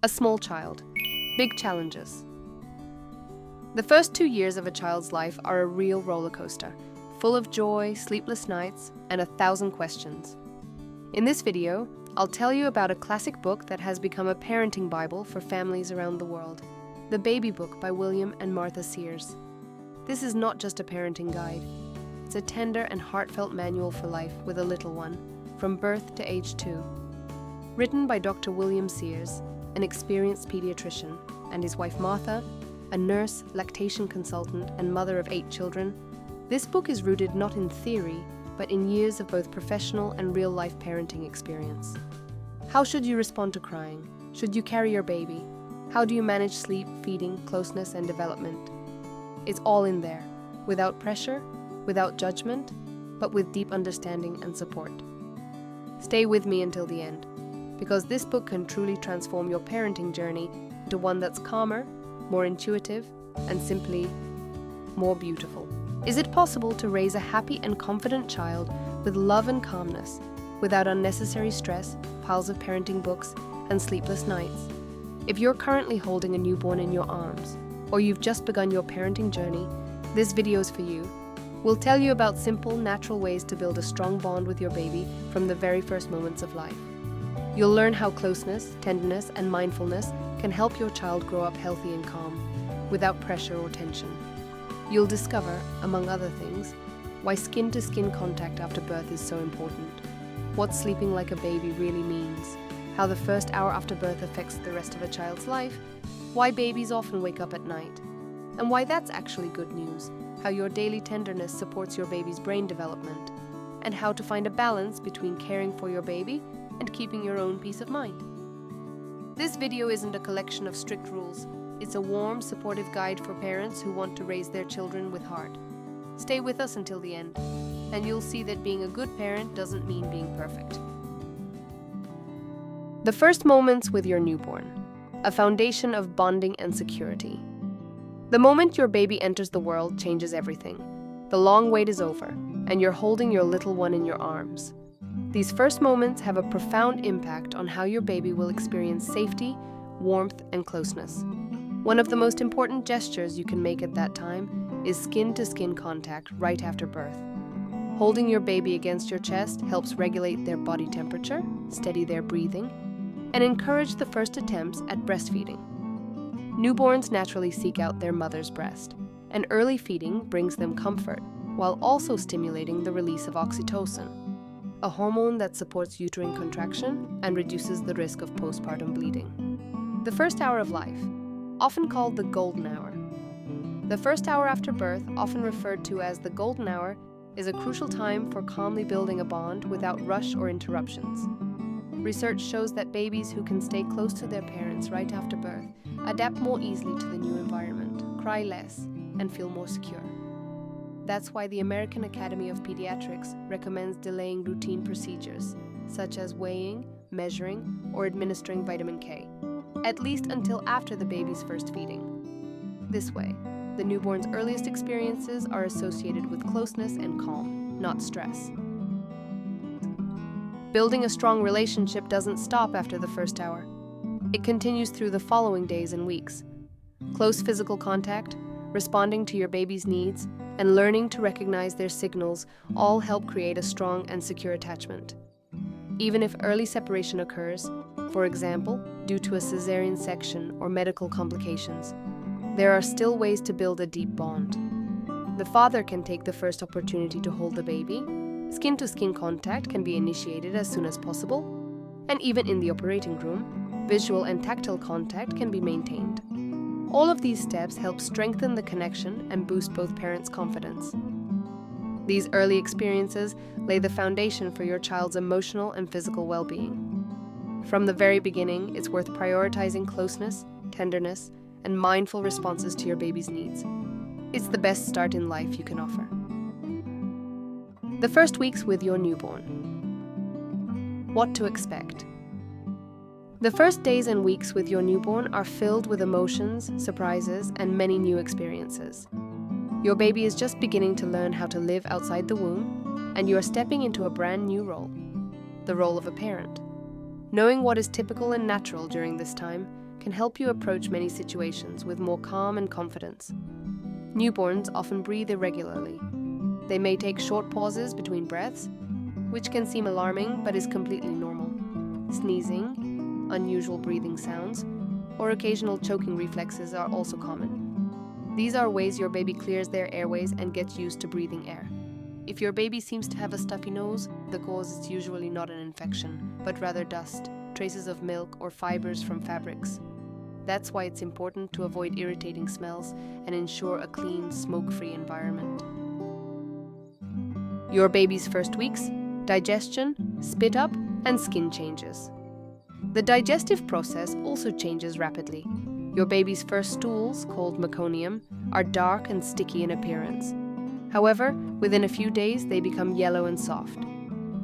A small child. Big challenges. The first 2 years of a child's life are a real roller coaster, full of joy, sleepless nights, and 1,000 questions. In this video, I'll tell you about a classic book that has become a parenting Bible for families around the world, The Baby Book by William and Martha Sears. This is not just a parenting guide. It's a tender and heartfelt manual for life with a little one, from birth to age 2. Written by Dr. William Sears, an experienced pediatrician, and his wife Martha, a nurse, lactation consultant, and mother of 8 children, this book is rooted not in theory, but in years of both professional and real-life parenting experience. How should you respond to crying? Should you carry your baby? How do you manage sleep, feeding, closeness, and development? It's all in there, without pressure, without judgment, but with deep understanding and support. Stay with me until the end, because this book can truly transform your parenting journey into one that's calmer, more intuitive, and simply more beautiful. Is it possible to raise a happy and confident child with love and calmness, without unnecessary stress, piles of parenting books, and sleepless nights? If you're currently holding a newborn in your arms, or you've just begun your parenting journey, this video is for you. We'll tell you about simple, natural ways to build a strong bond with your baby from the very first moments of life. You'll learn how closeness, tenderness, and mindfulness can help your child grow up healthy and calm, without pressure or tension. You'll discover, among other things, why skin-to-skin contact after birth is so important, what sleeping like a baby really means, how the first hour after birth affects the rest of a child's life, why babies often wake up at night, and why that's actually good news, how your daily tenderness supports your baby's brain development, and how to find a balance between caring for your baby and keeping your own peace of mind. This video isn't a collection of strict rules. It's a warm, supportive guide for parents who want to raise their children with heart. Stay with us until the end, and you'll see that being a good parent doesn't mean being perfect. The first moments with your newborn, a foundation of bonding and security. The moment your baby enters the world changes everything. The long wait is over, and you're holding your little one in your arms. These first moments have a profound impact on how your baby will experience safety, warmth, and closeness. One of the most important gestures you can make at that time is skin-to-skin contact right after birth. Holding your baby against your chest helps regulate their body temperature, steady their breathing, and encourage the first attempts at breastfeeding. Newborns naturally seek out their mother's breast, and early feeding brings them comfort, while also stimulating the release of oxytocin, a hormone that supports uterine contraction and reduces the risk of postpartum bleeding. The first hour of life, often called the golden hour. The first hour after birth, often referred to as the golden hour, is a crucial time for calmly building a bond without rush or interruptions. Research shows that babies who can stay close to their parents right after birth adapt more easily to the new environment, cry less, and feel more secure. That's why the American Academy of Pediatrics recommends delaying routine procedures, such as weighing, measuring, or administering vitamin K, at least until after the baby's first feeding. This way, the newborn's earliest experiences are associated with closeness and calm, not stress. Building a strong relationship doesn't stop after the first hour. It continues through the following days and weeks. Close physical contact, responding to your baby's needs, and learning to recognize their signals all help create a strong and secure attachment. Even if early separation occurs, for example, due to a cesarean section or medical complications, there are still ways to build a deep bond. The father can take the first opportunity to hold the baby. Skin-to-skin contact can be initiated as soon as possible, and even in the operating room, visual and tactile contact can be maintained. All of these steps help strengthen the connection and boost both parents' confidence. These early experiences lay the foundation for your child's emotional and physical well-being. From the very beginning, it's worth prioritizing closeness, tenderness, and mindful responses to your baby's needs. It's the best start in life you can offer. The first weeks with your newborn. What to expect. The first days and weeks with your newborn are filled with emotions, surprises, and many new experiences. Your baby is just beginning to learn how to live outside the womb, and you are stepping into a brand new role, the role of a parent. Knowing what is typical and natural during this time can help you approach many situations with more calm and confidence. Newborns often breathe irregularly. They may take short pauses between breaths, which can seem alarming but is completely normal. Sneezing, unusual breathing sounds, or occasional choking reflexes are also common. These are ways your baby clears their airways and gets used to breathing air. If your baby seems to have a stuffy nose, the cause is usually not an infection, but rather dust, traces of milk, or fibers from fabrics. That's why it's important to avoid irritating smells and ensure a clean, smoke-free environment. Your baby's first weeks, digestion, spit up, and skin changes. The digestive process also changes rapidly. Your baby's first stools, called meconium, are dark and sticky in appearance. However, within a few days they become yellow and soft,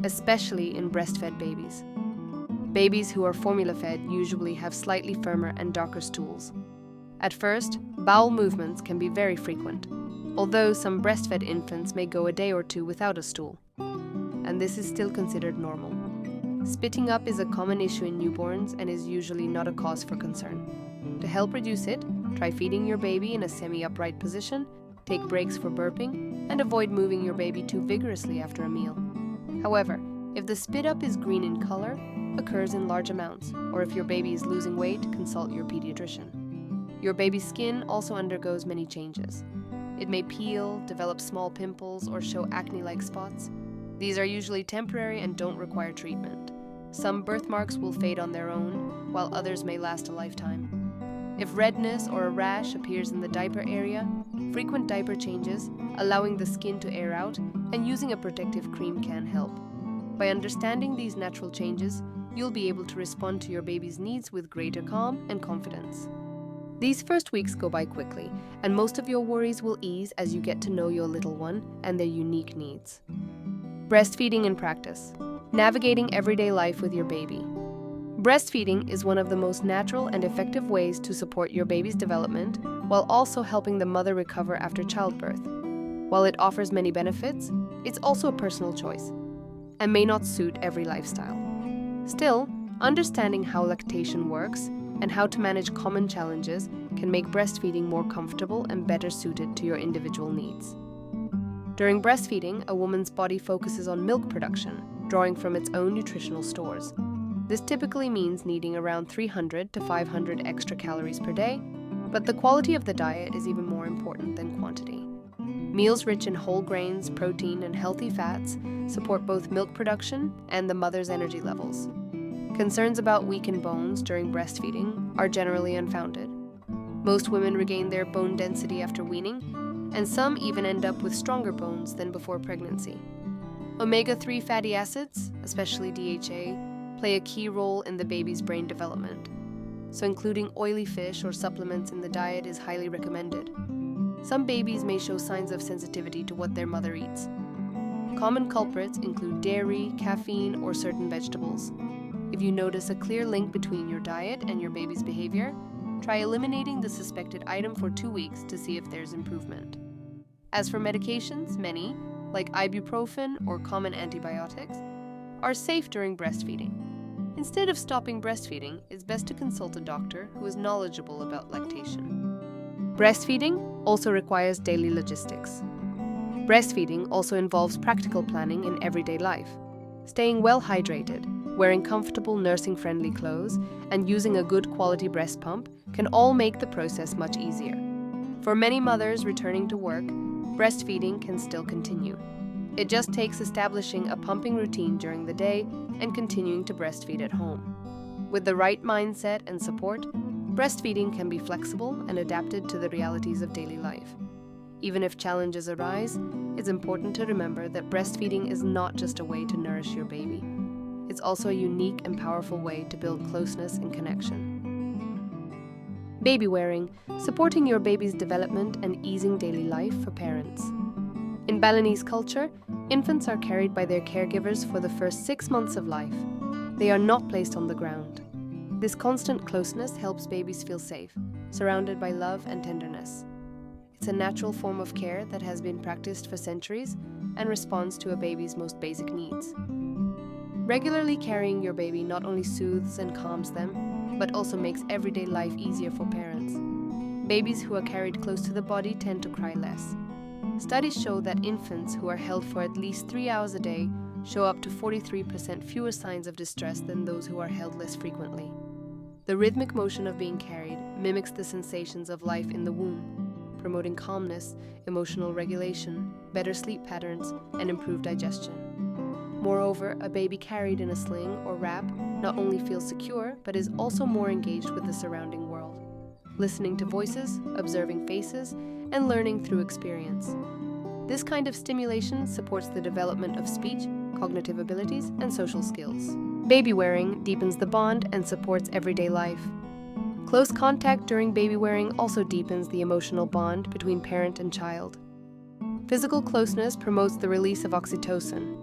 especially in breastfed babies. Babies who are formula-fed usually have slightly firmer and darker stools. At first, bowel movements can be very frequent, although some breastfed infants may go a day or two without a stool, and this is still considered normal. Spitting up is a common issue in newborns and is usually not a cause for concern. To help reduce it, try feeding your baby in a semi-upright position, take breaks for burping, and avoid moving your baby too vigorously after a meal. However, if the spit up is green in color, occurs in large amounts, or if your baby is losing weight, consult your pediatrician. Your baby's skin also undergoes many changes. It may peel, develop small pimples, or show acne-like spots. These are usually temporary and don't require treatment. Some birthmarks will fade on their own, while others may last a lifetime. If redness or a rash appears in the diaper area, frequent diaper changes, allowing the skin to air out, and using a protective cream can help. By understanding these natural changes, you'll be able to respond to your baby's needs with greater calm and confidence. These first weeks go by quickly, and most of your worries will ease as you get to know your little one and their unique needs. Breastfeeding in practice. Navigating everyday life with your baby. Breastfeeding is one of the most natural and effective ways to support your baby's development while also helping the mother recover after childbirth. While it offers many benefits, it's also a personal choice and may not suit every lifestyle. Still, understanding how lactation works and how to manage common challenges can make breastfeeding more comfortable and better suited to your individual needs. During breastfeeding, a woman's body focuses on milk production, drawing from its own nutritional stores. This typically means needing around 300 to 500 extra calories per day, but the quality of the diet is even more important than quantity. Meals rich in whole grains, protein, and healthy fats support both milk production and the mother's energy levels. Concerns about weakened bones during breastfeeding are generally unfounded. Most women regain their bone density after weaning, and some even end up with stronger bones than before pregnancy. Omega-3 fatty acids, especially DHA, play a key role in the baby's brain development, so including oily fish or supplements in the diet is highly recommended. Some babies may show signs of sensitivity to what their mother eats. Common culprits include dairy, caffeine, or certain vegetables. If you notice a clear link between your diet and your baby's behavior, try eliminating the suspected item for 2 weeks to see if there's improvement. As for medications, many, like ibuprofen or common antibiotics, are safe during breastfeeding. Instead of stopping breastfeeding, it's best to consult a doctor who is knowledgeable about lactation. Breastfeeding also requires daily logistics. Breastfeeding also involves practical planning in everyday life. Staying well hydrated, wearing comfortable nursing-friendly clothes, and using a good quality breast pump can all make the process much easier. For many mothers returning to work, breastfeeding can still continue. It just takes establishing a pumping routine during the day and continuing to breastfeed at home. With the right mindset and support, breastfeeding can be flexible and adapted to the realities of daily life. Even if challenges arise, it's important to remember that breastfeeding is not just a way to nourish your baby. It's also a unique and powerful way to build closeness and connection. Babywearing, supporting your baby's development and easing daily life for parents. In Balinese culture, infants are carried by their caregivers for the first 6 months of life. They are not placed on the ground. This constant closeness helps babies feel safe, surrounded by love and tenderness. It's a natural form of care that has been practiced for centuries and responds to a baby's most basic needs. Regularly carrying your baby not only soothes and calms them, but also makes everyday life easier for parents. Babies who are carried close to the body tend to cry less. Studies show that infants who are held for at least 3 hours a day show up to 43% fewer signs of distress than those who are held less frequently. The rhythmic motion of being carried mimics the sensations of life in the womb, promoting calmness, emotional regulation, better sleep patterns, and improved digestion. Moreover, a baby carried in a sling or wrap not only feels secure, but is also more engaged with the surrounding world, listening to voices, observing faces, and learning through experience. This kind of stimulation supports the development of speech, cognitive abilities, and social skills. Baby wearing deepens the bond and supports everyday life. Close contact during baby wearing also deepens the emotional bond between parent and child. Physical closeness promotes the release of oxytocin,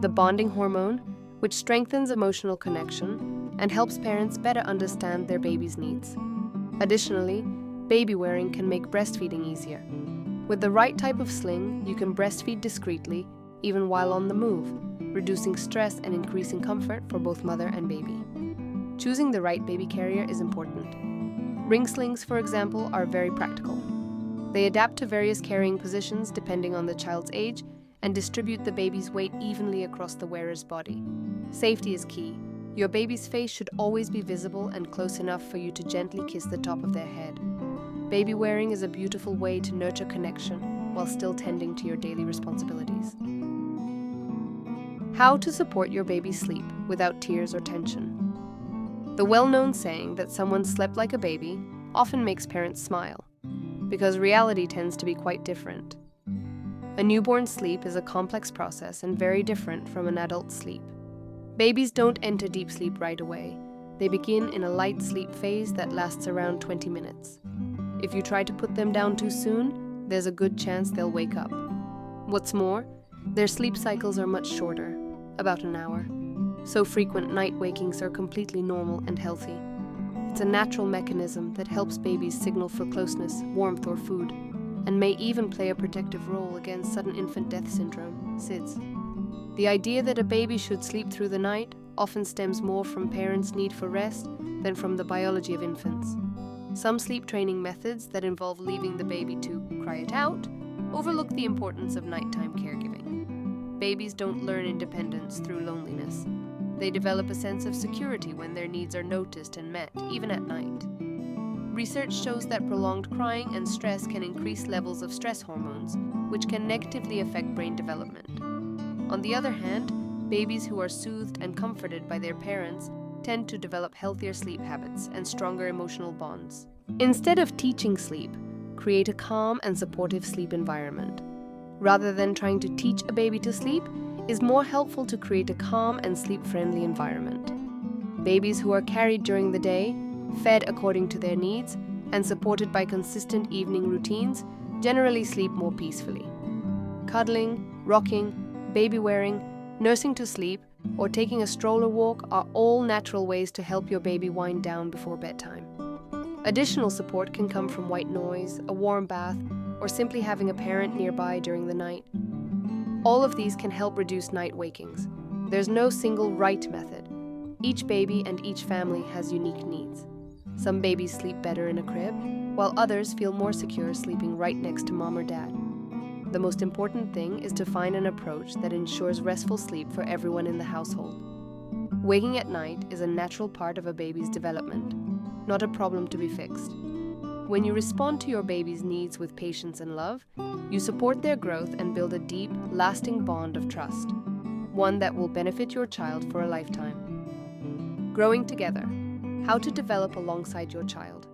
the bonding hormone, which strengthens emotional connection and helps parents better understand their baby's needs. Additionally, baby wearing can make breastfeeding easier. With the right type of sling, you can breastfeed discreetly, even while on the move, reducing stress and increasing comfort for both mother and baby. Choosing the right baby carrier is important. Ring slings, for example, are very practical. They adapt to various carrying positions depending on the child's age and distribute the baby's weight evenly across the wearer's body. Safety is key. Your baby's face should always be visible and close enough for you to gently kiss the top of their head. Baby wearing is a beautiful way to nurture connection while still tending to your daily responsibilities. How to support your baby's sleep without tears or tension. The well-known saying that someone slept like a baby often makes parents smile, because reality tends to be quite different. A newborn's sleep is a complex process and very different from an adult's sleep. Babies don't enter deep sleep right away. They begin in a light sleep phase that lasts around 20 minutes. If you try to put them down too soon, there's a good chance they'll wake up. What's more, their sleep cycles are much shorter, about an hour. So frequent night wakings are completely normal and healthy. It's a natural mechanism that helps babies signal for closeness, warmth, or food, and may even play a protective role against sudden infant death syndrome, SIDS. The idea that a baby should sleep through the night often stems more from parents' need for rest than from the biology of infants. Some sleep training methods that involve leaving the baby to cry it out overlook the importance of nighttime caregiving. Babies don't learn independence through loneliness. They develop a sense of security when their needs are noticed and met, even at night. Research shows that prolonged crying and stress can increase levels of stress hormones, which can negatively affect brain development. On the other hand, babies who are soothed and comforted by their parents tend to develop healthier sleep habits and stronger emotional bonds. Instead of teaching sleep, create a calm and supportive sleep environment. Rather than trying to teach a baby to sleep, it's more helpful to create a calm and sleep-friendly environment. Babies who are carried during the day, fed according to their needs, and supported by consistent evening routines generally sleep more peacefully. Cuddling, rocking, baby wearing, nursing to sleep, or taking a stroller walk are all natural ways to help your baby wind down before bedtime. Additional support can come from white noise, a warm bath, or simply having a parent nearby during the night. All of these can help reduce night wakings. There's no single right method. Each baby and each family has unique needs. Some babies sleep better in a crib, while others feel more secure sleeping right next to mom or dad. The most important thing is to find an approach that ensures restful sleep for everyone in the household. Waking at night is a natural part of a baby's development, not a problem to be fixed. When you respond to your baby's needs with patience and love, you support their growth and build a deep, lasting bond of trust, one that will benefit your child for a lifetime. Growing together. How to develop alongside your child.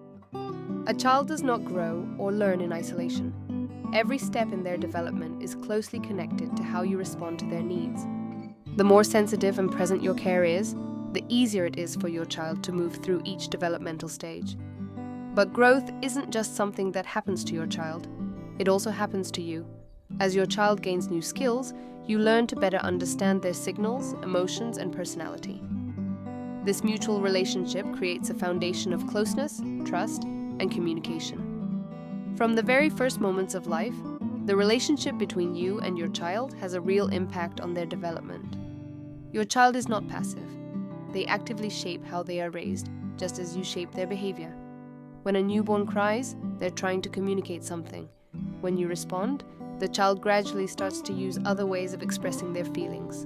A child does not grow or learn in isolation. Every step in their development is closely connected to how you respond to their needs. The more sensitive and present your care is, the easier it is for your child to move through each developmental stage. But growth isn't just something that happens to your child. It also happens to you. As your child gains new skills, you learn to better understand their signals, emotions, and personality. This mutual relationship creates a foundation of closeness, trust, and communication. From the very first moments of life, the relationship between you and your child has a real impact on their development. Your child is not passive. They actively shape how they are raised, just as you shape their behavior. When a newborn cries, they're trying to communicate something. When you respond, the child gradually starts to use other ways of expressing their feelings.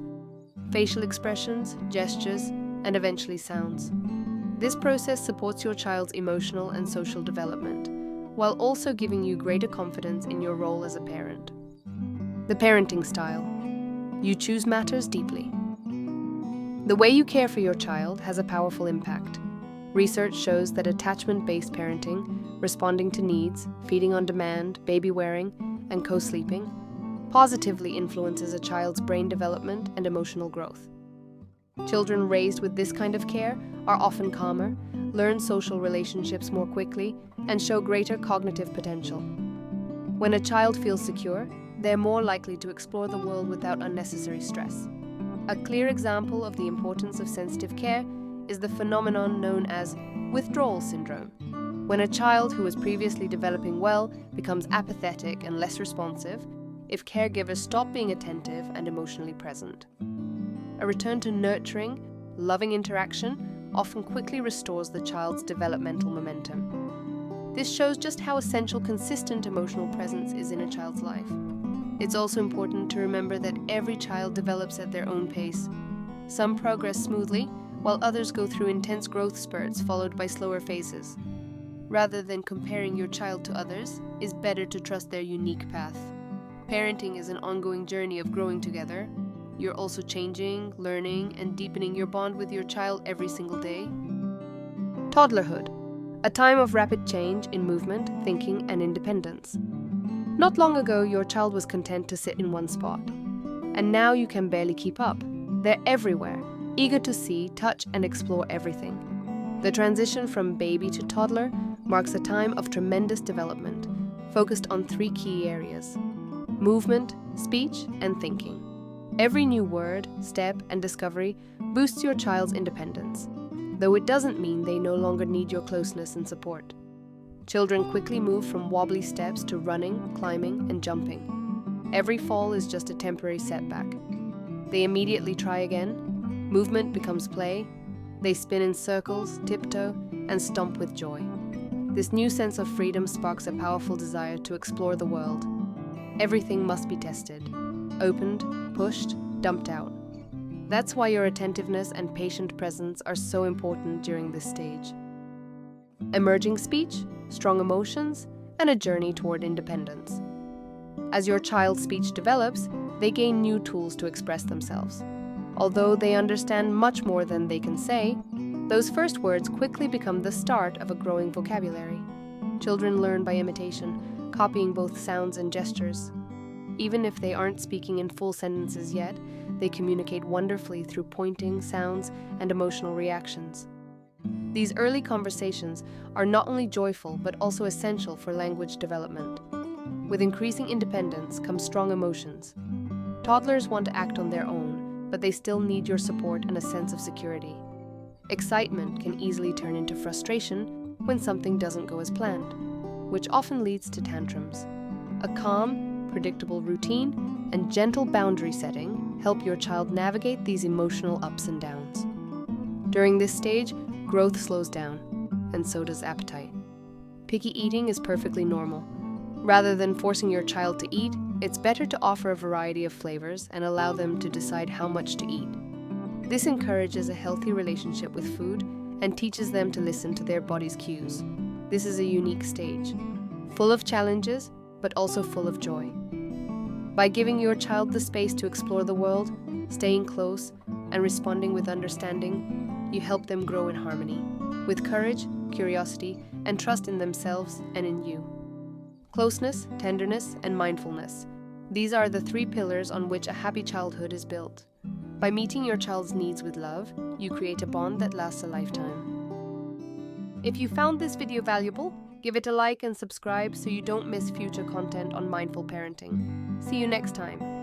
Facial expressions, gestures, and eventually sounds. This process supports your child's emotional and social development, while also giving you greater confidence in your role as a parent. The parenting style. You choose matters deeply. The way you care for your child has a powerful impact. Research shows that attachment-based parenting, responding to needs, feeding on demand, baby-wearing, and co-sleeping, positively influences a child's brain development and emotional growth. Children raised with this kind of care are often calmer, learn social relationships more quickly, and show greater cognitive potential. When a child feels secure, they're more likely to explore the world without unnecessary stress. A clear example of the importance of sensitive care is the phenomenon known as withdrawal syndrome, when a child who was previously developing well becomes apathetic and less responsive if caregivers stop being attentive and emotionally present. A return to nurturing, loving interaction often quickly restores the child's developmental momentum. This shows just how essential consistent emotional presence is in a child's life. It's also important to remember that every child develops at their own pace. Some progress smoothly, while others go through intense growth spurts followed by slower phases. Rather than comparing your child to others, it's better to trust their unique path. Parenting is an ongoing journey of growing together. You're also changing, learning, and deepening your bond with your child every single day. Toddlerhood, a time of rapid change in movement, thinking, and independence. Not long ago, your child was content to sit in one spot. And now you can barely keep up. They're everywhere, eager to see, touch, and explore everything. The transition from baby to toddler marks a time of tremendous development, focused on 3 key areas: movement, speech, and thinking. Every new word, step, and discovery boosts your child's independence, though it doesn't mean they no longer need your closeness and support. Children quickly move from wobbly steps to running, climbing, and jumping. Every fall is just a temporary setback. They immediately try again. Movement becomes play. They spin in circles, tiptoe, and stomp with joy. This new sense of freedom sparks a powerful desire to explore the world. Everything must be tested, opened, pushed, dumped out. That's why your attentiveness and patient presence are so important during this stage. Emerging speech, strong emotions, and a journey toward independence. As your child's speech develops, they gain new tools to express themselves. Although they understand much more than they can say, those first words quickly become the start of a growing vocabulary. Children learn by imitation, copying both sounds and gestures. Even if they aren't speaking in full sentences yet, they communicate wonderfully through pointing, sounds, and emotional reactions. These early conversations are not only joyful but also essential for language development. With increasing independence comes strong emotions. Toddlers want to act on their own, but they still need your support and a sense of security. Excitement can easily turn into frustration when something doesn't go as planned, which often leads to tantrums. A calm, predictable routine and gentle boundary setting help your child navigate these emotional ups and downs. During this stage, growth slows down, and so does appetite. Picky eating is perfectly normal. Rather than forcing your child to eat, it's better to offer a variety of flavors and allow them to decide how much to eat. This encourages a healthy relationship with food and teaches them to listen to their body's cues. This is a unique stage, full of challenges, but also full of joy. By giving your child the space to explore the world, staying close, and responding with understanding, you help them grow in harmony, with courage, curiosity, and trust in themselves and in you. Closeness, tenderness, and mindfulness. These are the 3 pillars on which a happy childhood is built. By meeting your child's needs with love, you create a bond that lasts a lifetime. If you found this video valuable, give it a like and subscribe so you don't miss future content on mindful parenting. See you next time.